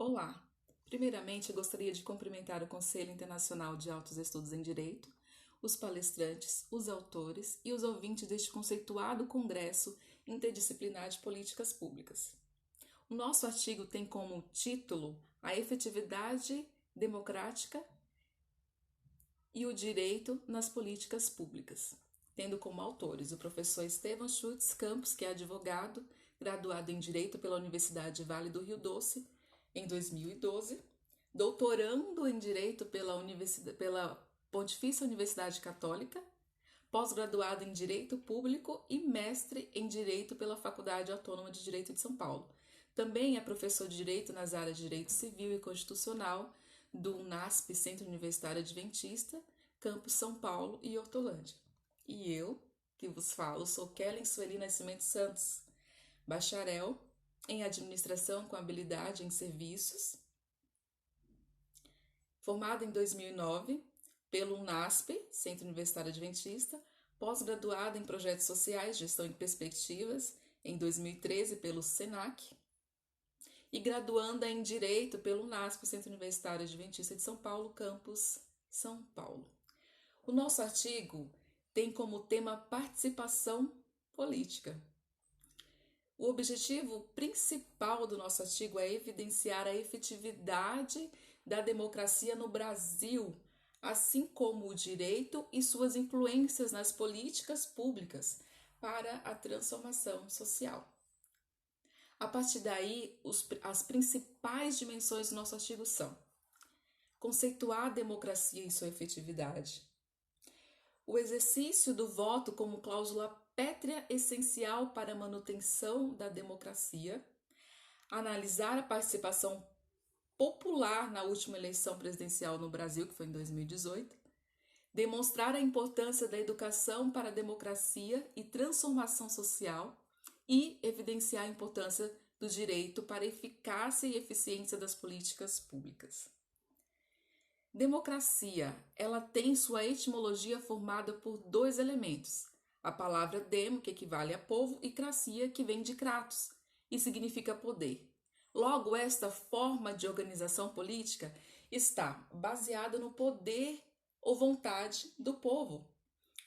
Olá! Primeiramente, eu gostaria de cumprimentar o Conselho Internacional de Altos Estudos em Direito, os palestrantes, os autores e os ouvintes deste conceituado Congresso Interdisciplinar de Políticas Públicas. O nosso artigo tem como título a efetividade democrática e o direito nas políticas públicas, tendo como autores o professor Estevam Schutz Campos, que é advogado, graduado em Direito pela Universidade Vale do Rio Doce, em 2012, doutorando em Direito pela Pontifícia Universidade Católica, pós-graduado em Direito Público e mestre em Direito pela Faculdade Autônoma de Direito de São Paulo. Também é professor de Direito nas áreas de Direito Civil e Constitucional do UNASP, Centro Universitário Adventista, Campus São Paulo e Hortolândia. E eu, que vos falo, sou Kellen Sueli Nascimento Santos, bacharel em Administração com habilidade em Serviços, formada em 2009 pelo UNASP, Centro Universitário Adventista, pós-graduada em Projetos Sociais, Gestão e Perspectivas, em 2013 pelo SENAC, e graduanda em Direito pelo UNASP, Centro Universitário Adventista de São Paulo, Campus São Paulo. O nosso artigo tem como tema participação política. O objetivo principal do nosso artigo é evidenciar a efetividade da democracia no Brasil, assim como o direito e suas influências nas políticas públicas para a transformação social. A partir daí, as principais dimensões do nosso artigo são: conceituar a democracia e sua efetividade, o exercício do voto como cláusula pétrea essencial para a manutenção da democracia, analisar a participação popular na última eleição presidencial no Brasil, que foi em 2018, demonstrar a importância da educação para a democracia e transformação social e evidenciar a importância do direito para a eficácia e eficiência das políticas públicas. Democracia, ela tem sua etimologia formada por dois elementos: a palavra demo, que equivale a povo, e cracia, que vem de kratos, e significa poder. Logo, esta forma de organização política está baseada no poder ou vontade do povo.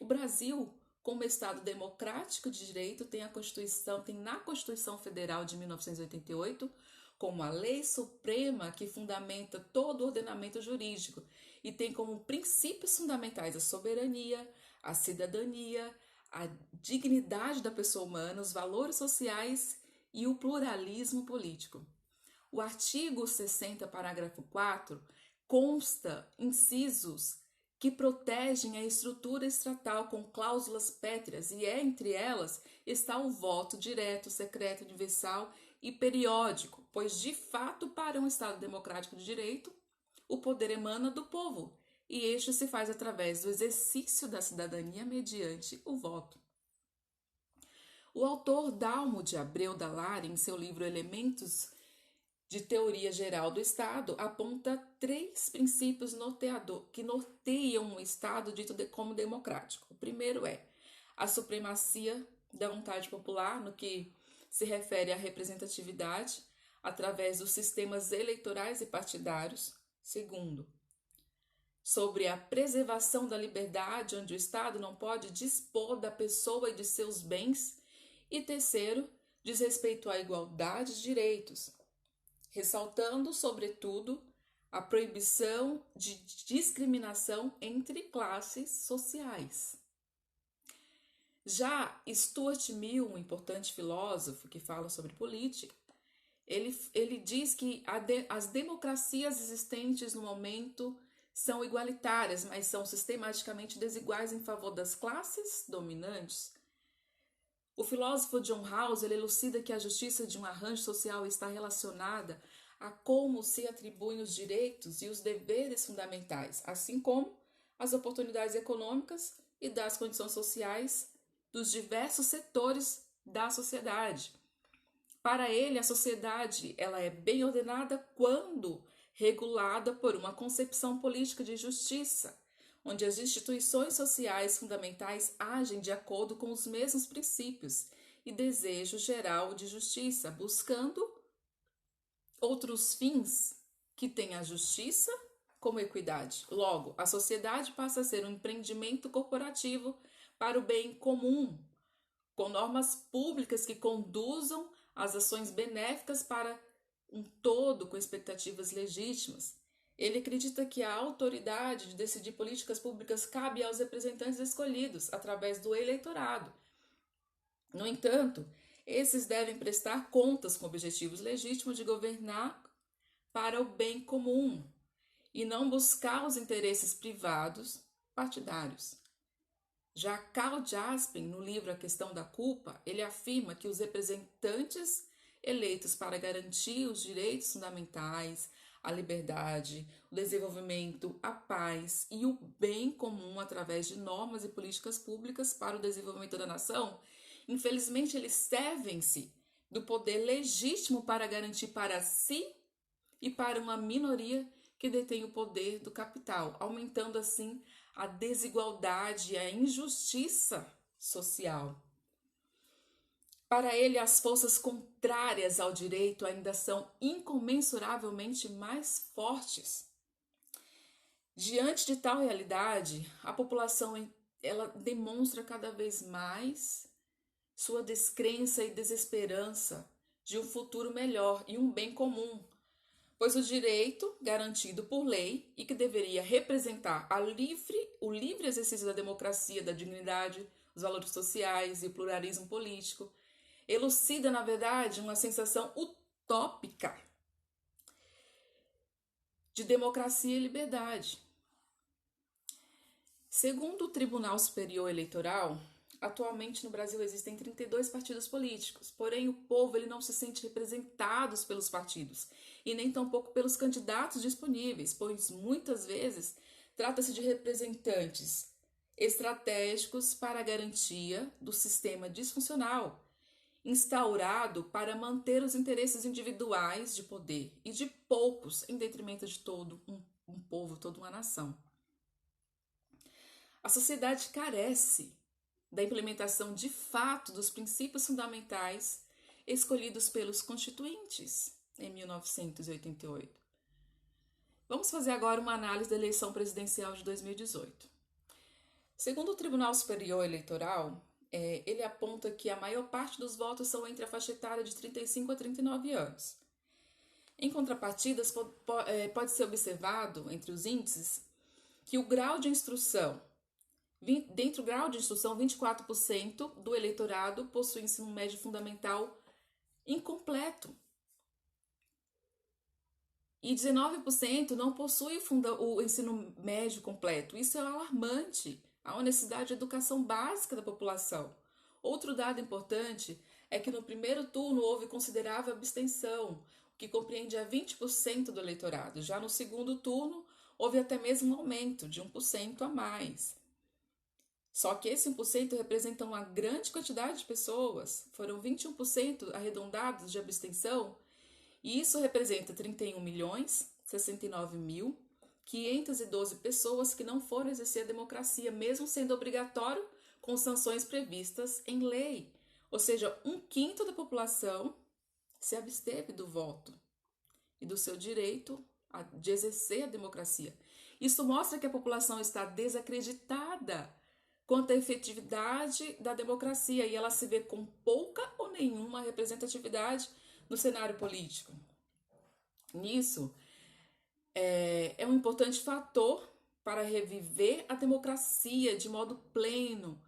O Brasil, como Estado democrático de direito, tem na Constituição Federal de 1988 como a lei suprema que fundamenta todo o ordenamento jurídico e tem como princípios fundamentais a soberania, a cidadania, a dignidade da pessoa humana, os valores sociais e o pluralismo político. O artigo 60, parágrafo 4, consta incisos que protegem a estrutura estatal com cláusulas pétreas e entre elas está o voto direto, secreto, universal e periódico, pois de fato para um Estado democrático de direito, o poder emana do povo e este se faz através do exercício da cidadania mediante o voto. O autor Dalmo de Abreu Dallari, em seu livro Elementos de Teoria Geral do Estado, aponta 3 princípios que norteiam o Estado dito como democrático. O primeiro é a supremacia da vontade popular, no que se refere à representatividade através dos sistemas eleitorais e partidários. Segundo, sobre a preservação da liberdade, onde o Estado não pode dispor da pessoa e de seus bens. E terceiro, diz respeito à igualdade de direitos, ressaltando, sobretudo, a proibição de discriminação entre classes sociais. Já Stuart Mill, um importante filósofo que fala sobre política, ele diz que as democracias existentes no momento são igualitárias, mas são sistematicamente desiguais em favor das classes dominantes. O filósofo John Rawls elucida que a justiça de um arranjo social está relacionada a como se atribuem os direitos e os deveres fundamentais, assim como as oportunidades econômicas e das condições sociais dos diversos setores da sociedade. Para ele, a sociedade ela é bem ordenada quando regulada por uma concepção política de justiça, onde as instituições sociais fundamentais agem de acordo com os mesmos princípios e desejo geral de justiça, buscando outros fins que têm a justiça como equidade. Logo, a sociedade passa a ser um empreendimento corporativo para o bem comum, com normas públicas que conduzam as ações benéficas para um todo com expectativas legítimas. Ele acredita que a autoridade de decidir políticas públicas cabe aos representantes escolhidos através do eleitorado. No entanto, esses devem prestar contas com objetivos legítimos de governar para o bem comum e não buscar os interesses privados partidários. Já Karl Jaspin, no livro A Questão da Culpa, ele afirma que os representantes eleitos para garantir os direitos fundamentais, a liberdade, o desenvolvimento, a paz e o bem comum através de normas e políticas públicas para o desenvolvimento da nação, infelizmente eles servem-se do poder legítimo para garantir para si e para uma minoria que detém o poder do capital, aumentando assim a desigualdade e a injustiça social. Para ele, as forças contrárias ao direito ainda são incomensuravelmente mais fortes. Diante de tal realidade, a população ela demonstra cada vez mais sua descrença e desesperança de um futuro melhor e um bem comum, pois o direito garantido por lei e que deveria representar o livre exercício da democracia, da dignidade, os valores sociais e o pluralismo político, elucida, na verdade, uma sensação utópica de democracia e liberdade. Segundo o Tribunal Superior Eleitoral, atualmente no Brasil existem 32 partidos políticos, porém o povo ele não se sente representado pelos partidos e nem tampouco pelos candidatos disponíveis, pois muitas vezes trata-se de representantes estratégicos para a garantia do sistema disfuncional, instaurado para manter os interesses individuais de poder e de poucos em detrimento de todo um povo, toda uma nação. A sociedade carece da implementação de fato dos princípios fundamentais escolhidos pelos constituintes em 1988. Vamos fazer agora uma análise da eleição presidencial de 2018. Segundo o Tribunal Superior Eleitoral, ele aponta que a maior parte dos votos são entre a faixa etária de 35 a 39 anos. Em contrapartidas, pode ser observado entre os índices que o grau de instrução, dentro do grau de instrução, 24% do eleitorado possui ensino médio fundamental incompleto. E 19% não possui o ensino médio completo. Isso é alarmante. Há uma necessidade de educação básica da população. Outro dado importante é que no primeiro turno houve considerável abstenção, o que compreende a 20% do eleitorado. Já no segundo turno, houve até mesmo um aumento de 1% a mais. Só que esse 1% representa uma grande quantidade de pessoas. Foram 21% arredondados de abstenção, e isso representa 31.069.512 pessoas que não foram exercer a democracia, mesmo sendo obrigatório com sanções previstas em lei. Ou seja, 1/5 da população se absteve do voto e do seu direito de exercer a democracia. Isso mostra que a população está desacreditada quanto à efetividade da democracia e ela se vê com pouca ou nenhuma representatividade no cenário político. Nisso, é um importante fator para reviver a democracia de modo pleno.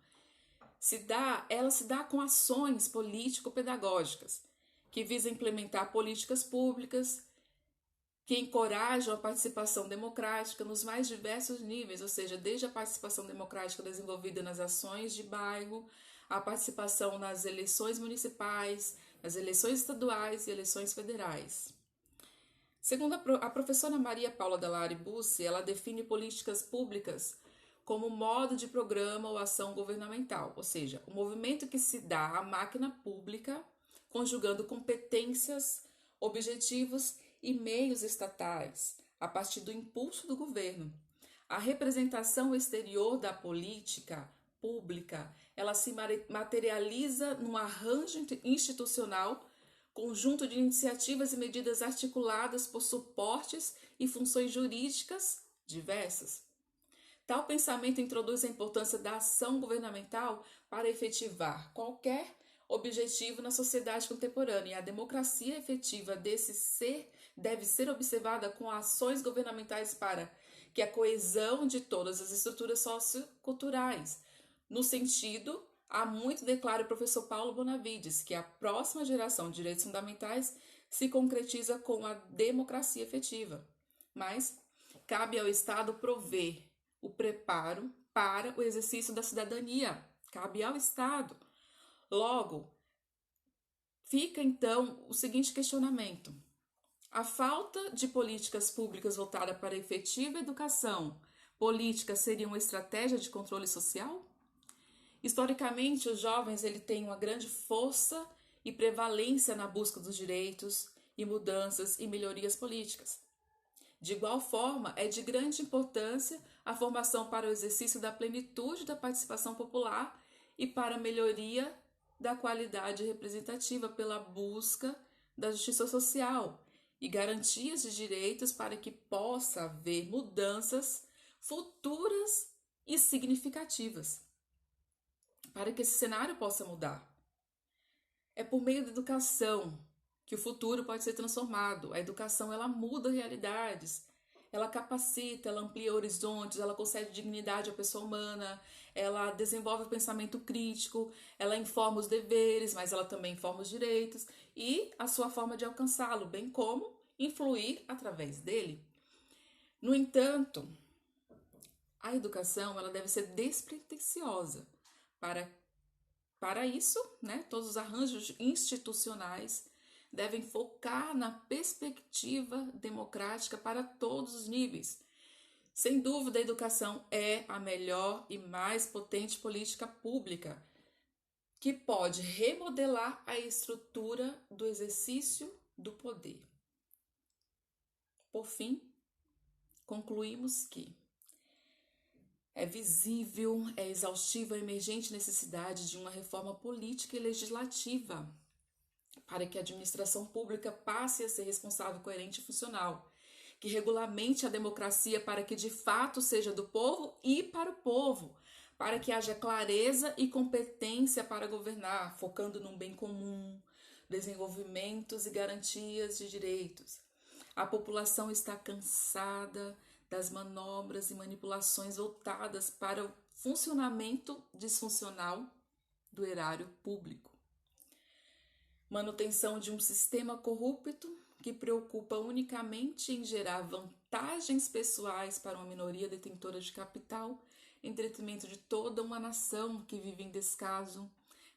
Ela se dá com ações político-pedagógicas que visam implementar políticas públicas que encorajam a participação democrática nos mais diversos níveis, ou seja, desde a participação democrática desenvolvida nas ações de bairro, a participação nas eleições municipais, nas eleições estaduais e eleições federais. Segundo a professora Maria Paula Dallari Bussi, ela define políticas públicas como modo de programa ou ação governamental, ou seja, o movimento que se dá à máquina pública, conjugando competências, objetivos e meios estatais, a partir do impulso do governo. A representação exterior da política pública, ela se materializa num arranjo institucional conjunto de iniciativas e medidas articuladas por suportes e funções jurídicas diversas. Tal pensamento introduz a importância da ação governamental para efetivar qualquer objetivo na sociedade contemporânea, e a democracia efetiva deve ser observada com ações governamentais para que a coesão de todas as estruturas socioculturais, no sentido, há muito declara o professor Paulo Bonavides, que a próxima geração de direitos fundamentais se concretiza com a democracia efetiva. Mas cabe ao Estado prover o preparo para o exercício da cidadania. Cabe ao Estado. Logo, fica então o seguinte questionamento: a falta de políticas públicas voltada para a efetiva educação política seria uma estratégia de controle social? Historicamente, os jovens têm uma grande força e prevalência na busca dos direitos e mudanças e melhorias políticas. De igual forma, é de grande importância a formação para o exercício da plenitude da participação popular e para a melhoria da qualidade representativa pela busca da justiça social e garantias de direitos para que possa haver mudanças futuras e significativas, para que esse cenário possa mudar. É por meio da educação que o futuro pode ser transformado. A educação, ela muda realidades, ela capacita, ela amplia horizontes, ela concede dignidade à pessoa humana, ela desenvolve o pensamento crítico, ela informa os deveres, mas ela também informa os direitos e a sua forma de alcançá-lo, bem como influir através dele. No entanto, a educação, ela deve ser despretensiosa. Para isso, todos os arranjos institucionais devem focar na perspectiva democrática para todos os níveis. Sem dúvida, a educação é a melhor e mais potente política pública que pode remodelar a estrutura do exercício do poder. Por fim, concluímos que é visível, é exaustiva a emergente necessidade de uma reforma política e legislativa para que a administração pública passe a ser responsável, coerente e funcional, que regulamente a democracia para que de fato seja do povo e para o povo, para que haja clareza e competência para governar, focando num bem comum, desenvolvimentos e garantias de direitos. A população está cansada das manobras e manipulações voltadas para o funcionamento disfuncional do erário público. Manutenção de um sistema corrupto que preocupa unicamente em gerar vantagens pessoais para uma minoria detentora de capital, em detrimento de toda uma nação que vive em descaso,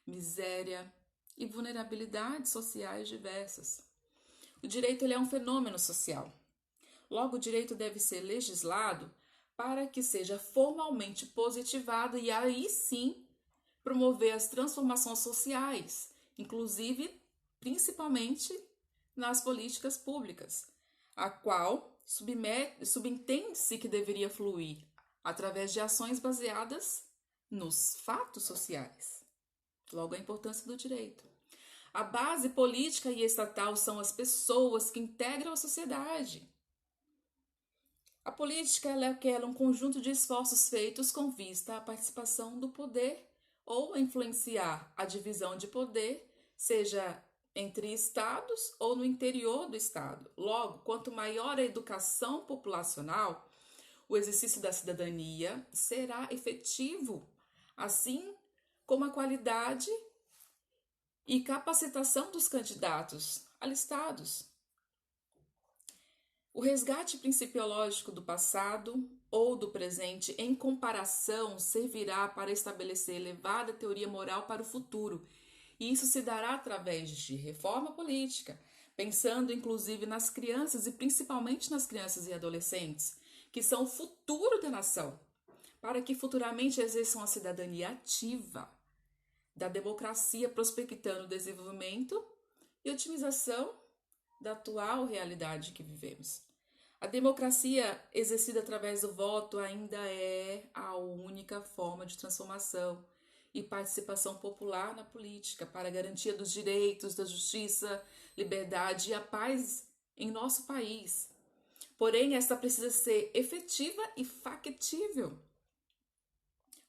miséria e vulnerabilidades sociais diversas. O direito é um fenômeno social. Logo, o direito deve ser legislado para que seja formalmente positivado e aí sim promover as transformações sociais, inclusive principalmente nas políticas públicas, a qual subentende-se que deveria fluir através de ações baseadas nos fatos sociais. Logo, a importância do direito. A base política e estatal são as pessoas que integram a sociedade. A política é um conjunto de esforços feitos com vista à participação do poder ou a influenciar a divisão de poder, seja entre estados ou no interior do estado. Logo, quanto maior a educação populacional, o exercício da cidadania será efetivo, assim como a qualidade e capacitação dos candidatos alistados. O resgate principiológico do passado ou do presente em comparação servirá para estabelecer elevada teoria moral para o futuro, e isso se dará através de reforma política, pensando inclusive nas crianças e principalmente nas crianças e adolescentes, que são o futuro da nação, para que futuramente exerçam a cidadania ativa da democracia, prospectando o desenvolvimento e otimização da atual realidade que vivemos. A democracia exercida através do voto ainda é a única forma de transformação e participação popular na política para a garantia dos direitos, da justiça, liberdade e a paz em nosso país. Porém, esta precisa ser efetiva e factível.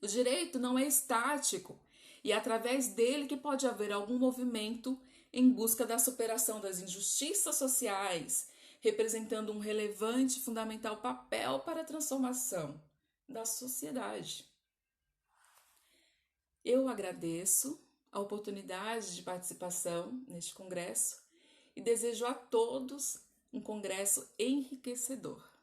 O direito não é estático e é através dele que pode haver algum movimento em busca da superação das injustiças sociais, representando um relevante e fundamental papel para a transformação da sociedade. Eu agradeço a oportunidade de participação neste congresso e desejo a todos um congresso enriquecedor.